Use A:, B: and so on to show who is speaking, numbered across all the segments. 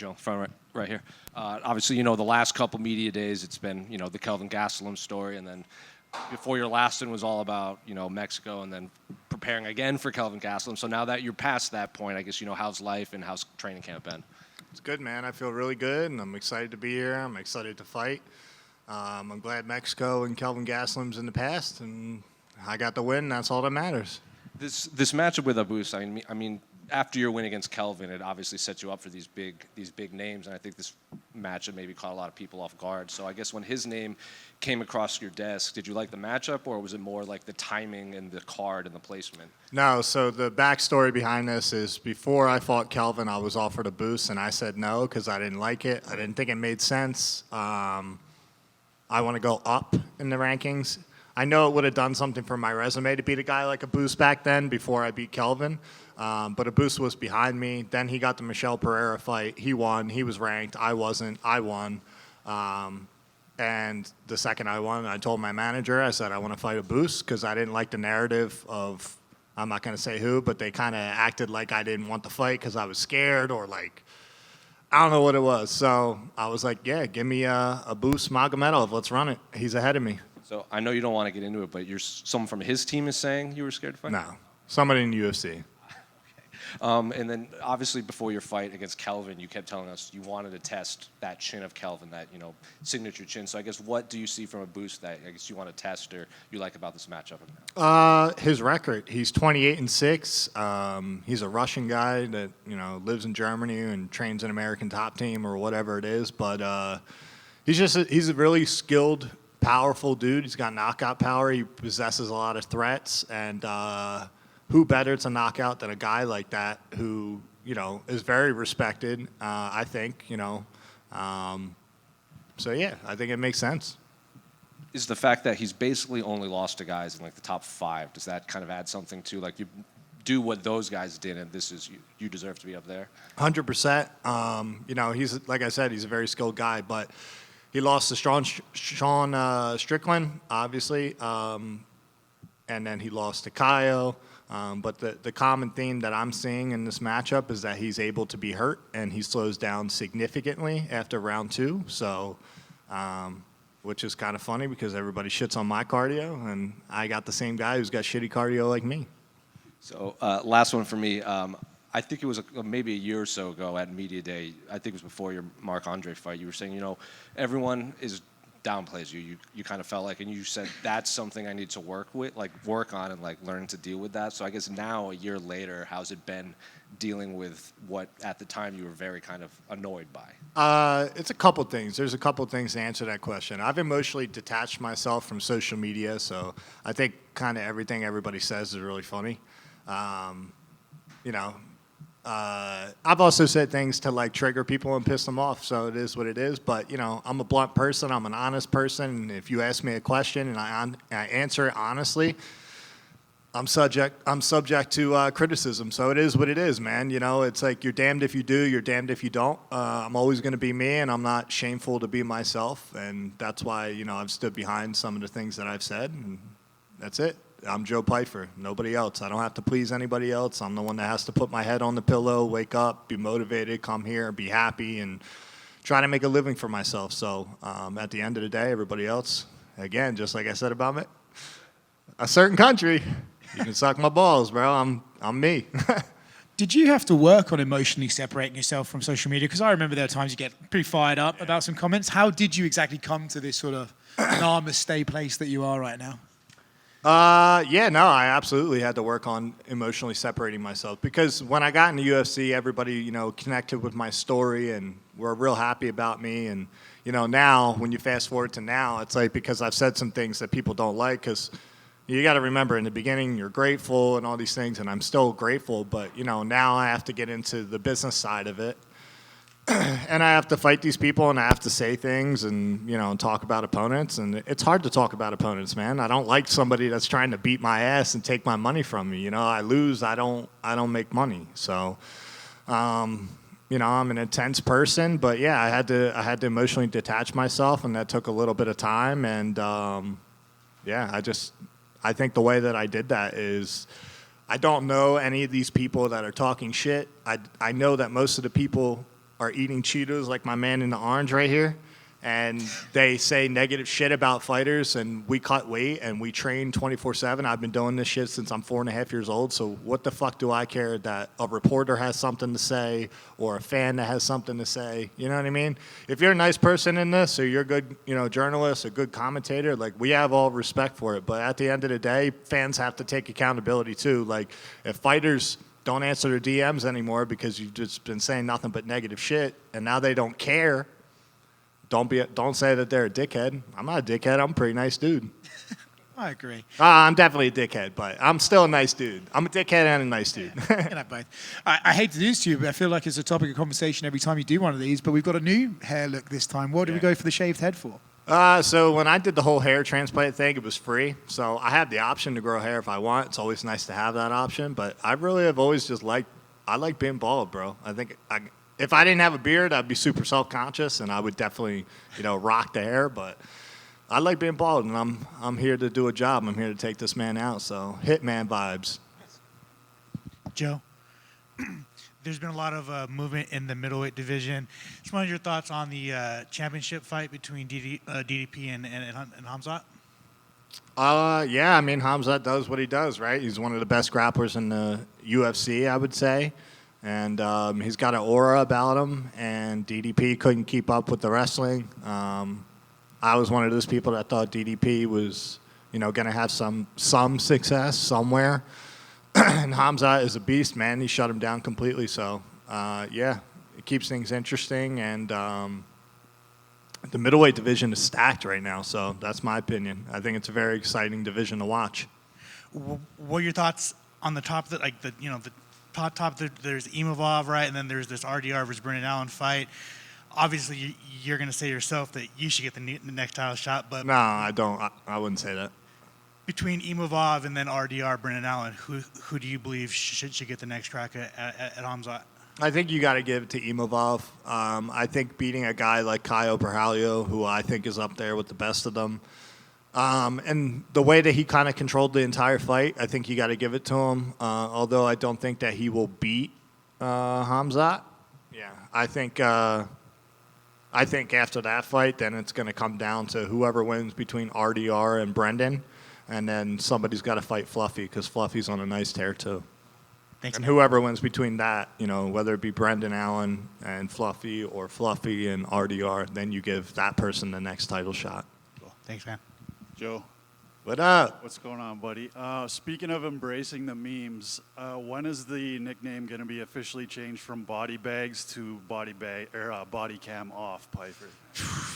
A: Joe, front right here. Obviously, the last couple media days, it's been, the Kelvin Gastelum story, and then before your last one was all about, Mexico, and then preparing again for Kelvin Gastelum. So now that you're past that point, I guess, how's life and how's training camp been?
B: It's good, man. I feel really good, and I'm excited to be here. I'm excited to fight. I'm glad Mexico and Kelvin Gastelum's in the past, and I got the win. That's all that matters.
A: This matchup with Abus, I mean, after your win against Kelvin, it obviously sets you up for these big names, and I think this matchup maybe caught a lot of people off guard. So I guess when his name came across your desk, did you like the matchup, or was it more like the timing and the card and the placement?
B: No, so the backstory behind this is before I fought Kelvin, I was offered Abus, and I said no because I didn't like it. I didn't think it made sense. I want to go up in the rankings. I know it would have done something for my resume to beat a guy like Abus back then before I beat Kelvin. But Abus was behind me. Then he got the Michel Pereira fight. He won. He was ranked. I wasn't. I won. And the second I won, I told my manager, I said, I want to fight Abus because I didn't like the narrative of, I'm not going to say who, but they kind of acted like I didn't want the fight because I was scared or like, I don't know what it was. So I was like, yeah, give me Abus Magomedov. Let's run it. He's ahead of me.
A: So I know you don't want to get into it, but someone from his team is saying you were scared to fight?
B: No. Somebody in the UFC.
A: And then obviously before your fight against Kelvin, you kept telling us you wanted to test that chin of Kelvin, that signature chin. So I guess what do you see from Abus that I guess you want to test or you like about this matchup?
B: His record. He's 28-6. He's a Russian guy that lives in Germany and trains an American top team or whatever it is. But he's a really skilled, powerful dude. He's got knockout power. He possesses a lot of threats and. Who better to knock out than a guy like that who, is very respected, I think, So, yeah, I think it makes sense.
A: Is the fact that he's basically only lost to guys in, the top 5, does that kind of add something to, you do what those guys did and you deserve to be up there?
B: 100%. He's, like I said, he's a very skilled guy, but he lost to Sean Strickland, obviously, and then he lost to Kyle. But the common theme that I'm seeing in this matchup is that he's able to be hurt, and he slows down significantly after round 2. So, which is kind of funny because everybody shits on my cardio, and I got the same guy who's got shitty cardio like me.
A: So, last one for me. I think it was maybe a year or so ago at Media Day. I think it was before your Marc Andre fight. You were saying, everyone downplays you. You kind of felt like, and you said that's something I need to work on and learn to deal with that. So I guess now, a year later, how's it been dealing with what at the time you were very kind of annoyed by?
B: It's a couple things. There's a couple things to answer that question. I've emotionally detached myself from social media, so I think kind of everything everybody says is really funny. I've also said things to trigger people and piss them off, so it is what it is. But I'm a blunt person. I'm an honest person. And if you ask me a question and I answer it honestly, I'm subject to criticism. So it is what it is, man. It's like you're damned if you do, you're damned if you don't. I'm always going to be me, and I'm not shameful to be myself. And that's why I've stood behind some of the things that I've said, and that's it. I'm Joe Pyfer, nobody else. I don't have to please anybody else. I'm the one that has to put my head on the pillow, wake up, be motivated, come here, be happy, and try to make a living for myself. So at the end of the day, everybody else, again, just like I said about a certain country, you can suck my balls, bro. I'm me.
C: Did you have to work on emotionally separating yourself from social media? Because I remember there are times you get pretty fired up about some comments. How did you exactly come to this sort of namaste place that you are right now?
B: I absolutely had to work on emotionally separating myself because when I got in the UFC, everybody, connected with my story and were real happy about me. And, now when you fast forward to now, it's because I've said some things that people don't like because you got to remember in the beginning, you're grateful and all these things, and I'm still grateful. But, now I have to get into the business side of it. And I have to fight these people, and I have to say things and, talk about opponents. And it's hard to talk about opponents, man. I don't like somebody that's trying to beat my ass and take my money from me. I lose, I don't make money. So, I'm an intense person. But, yeah, I had to emotionally detach myself, and that took a little bit of time. And, I think the way that I did that is I don't know any of these people that are talking shit. I know that most of the people are eating Cheetos like my man in the orange right here, and they say negative shit about fighters, and we cut weight and we train 24/7. I've been doing this shit since I'm 4.5 years old. So what the fuck do I care that a reporter has something to say or a fan that has something to say? You know what I mean? If you're a nice person in this, or you're a good, journalist, a good commentator, like, we have all respect for it. But at the end of the day, fans have to take accountability too. Like, if fighters don't answer their DMs anymore because you've just been saying nothing but negative shit, and now they don't care. Don't say that they're a dickhead. I'm not a dickhead. I'm a pretty nice dude.
C: I agree.
B: I'm definitely a dickhead, but I'm still a nice dude. I'm a dickhead and a nice dude.
C: Yeah, both. I hate to do this to you, but I feel like it's a topic of conversation every time you do one of these. But we've got a new hair look this time. What did we go for the shaved head for?
B: So when I did the whole hair transplant thing, it was free. So I have the option to grow hair if I want. It's always nice to have that option. But I really have always just I like being bald, bro. I think if I didn't have a beard, I'd be super self-conscious, and I would definitely, rock the hair. But I like being bald, and I'm here to do a job. I'm here to take this man out. So Hitman vibes.
D: Joe, there's been a lot of movement in the middleweight division. Just wanted your thoughts on the championship fight between DDP and Hamzat.
B: Yeah, I mean, Hamzat does what he does, right? He's one of the best grapplers in the UFC, I would say. And he's got an aura about him, and DDP couldn't keep up with the wrestling. I was one of those people that thought DDP was, going to have some success somewhere. And Hamzat is a beast, man. He shut him down completely. So, yeah, it keeps things interesting. And the middleweight division is stacked right now. So that's my opinion. I think it's a very exciting division to watch.
D: What are your thoughts on the top, the top, there's Imavov, right? And then there's this RDR versus Brendan Allen fight. Obviously, you're going to say yourself that you should get the next title shot. But
B: no, I don't. I wouldn't say that.
D: Between Imavov and then RDR, Brendan Allen, who do you believe should get the next crack at Hamzat?
B: I think you got to give it to Imavov. I think beating a guy like Caio Borralho, who I think is up there with the best of them, and the way that he kind of controlled the entire fight, I think you got to give it to him. Although I don't think that he will beat Hamzat. Yeah, I think after that fight, then it's going to come down to whoever wins between RDR and Brendan, and then somebody's got to fight Fluffy because Fluffy's on a nice tear too.
D: Thanks,
B: and
D: man.
B: whoever wins between that, whether it be Brendan Allen and Fluffy or Fluffy and RDR, then you give that person the next title shot.
D: Cool. Thanks, man.
E: Joe,
B: What up?
E: what's going on, buddy? Speaking of embracing the memes, when is the nickname going to be officially changed from body bags to body cam off, Pyfer?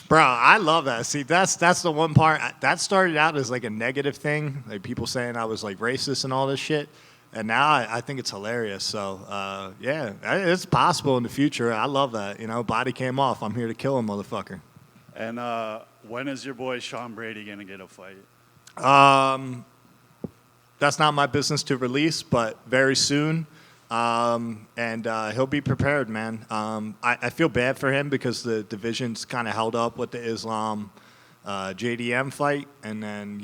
B: Bro, I love that. See, that's the one part that started out as like a negative thing, like people saying I was like racist and all this shit, and now I think it's hilarious. So yeah, it's possible in the future. I love that. Body cam off. I'm here to kill a motherfucker.
E: And when is your boy Sean Brady going to get a fight?
B: That's not my business to release, but very soon. And he'll be prepared, man. I feel bad for him because the division's kind of held up with the Islam JDM fight. And then,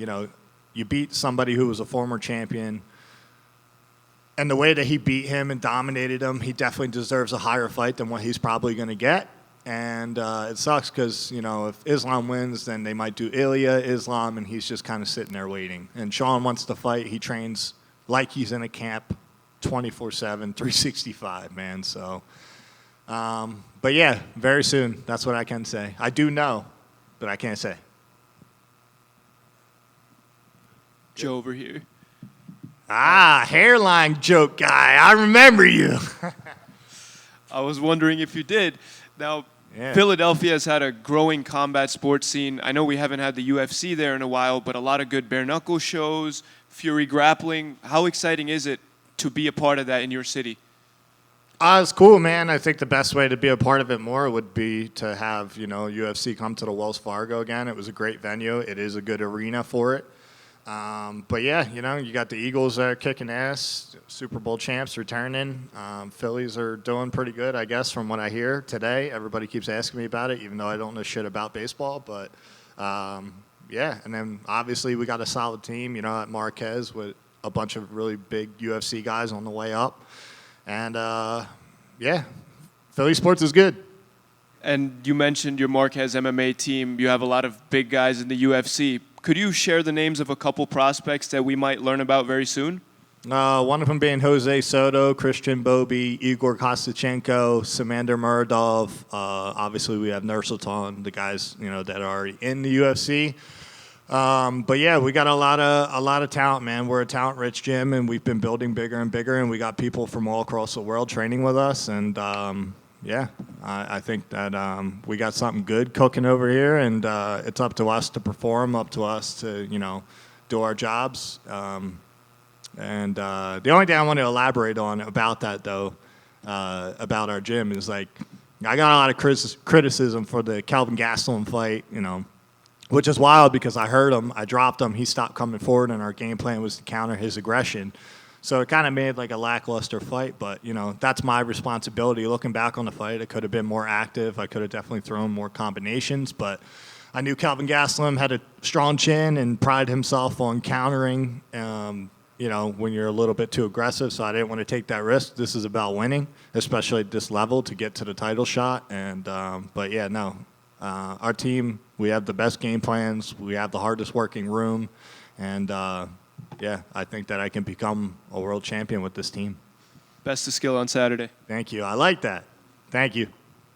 B: you beat somebody who was a former champion. And the way that he beat him and dominated him, he definitely deserves a higher fight than what he's probably going to get. And it sucks because, if Islam wins, then they might do Ilya, Islam, and he's just kind of sitting there waiting. And Sean wants to fight. He trains like he's in a camp 24/7, 365, man. So, but yeah, very soon. That's what I can say. I do know, but I can't say.
F: Joe over here.
B: Hairline joke guy. I remember you.
F: I was wondering if you did. Now,
B: Yeah.
F: Philadelphia has had a growing combat sports scene. I know we haven't had the UFC there in a while, but a lot of good bare knuckle shows, Fury grappling. How exciting is it to be a part of that in your city?
B: It's cool, man. I think the best way to be a part of it more would be to have, UFC come to the Wells Fargo again. It was a great venue. It is a good arena for it. But yeah, you got the Eagles kicking ass, Super Bowl champs returning. Phillies are doing pretty good, I guess, from what I hear today. Everybody keeps asking me about it, even though I don't know shit about baseball. But yeah, and then obviously we got a solid team, at Marquez with a bunch of really big UFC guys on the way up. And yeah, Philly sports is good.
F: And you mentioned your Marquez MMA team. You have a lot of big guys in the UFC. Could you share the names of a couple prospects that we might learn about very soon?
B: One of them being Jose Soto, Christian Bobby, Igor Kostachenko, Samander Muradov. Obviously, we have Nursultan, the guys that are already in the UFC. But yeah, we got a lot of talent, man. We're a talent-rich gym, and we've been building bigger and bigger. And we got people from all across the world training with us. And yeah, I think that we got something good cooking over here, and it's up to us to perform, up to us to do our jobs. And the only thing I want to elaborate on about that, though, about our gym is I got a lot of criticism for the Kelvin Gastelum fight, which is wild because I heard him, I dropped him, he stopped coming forward, and our game plan was to counter his aggression. So it kind of made a lackluster fight, but that's my responsibility. Looking back on the fight, I could have been more active. I could have definitely thrown more combinations, but I knew Kelvin Gastelum had a strong chin and prided himself on countering. When you're a little bit too aggressive, so I didn't want to take that risk. This is about winning, especially at this level, to get to the title shot. And but yeah, no, our team, we have the best game plans, we have the hardest working room, and yeah, I think that I can become a world champion with this team.
F: Best of skill on Saturday.
B: Thank you. I like that. Thank you.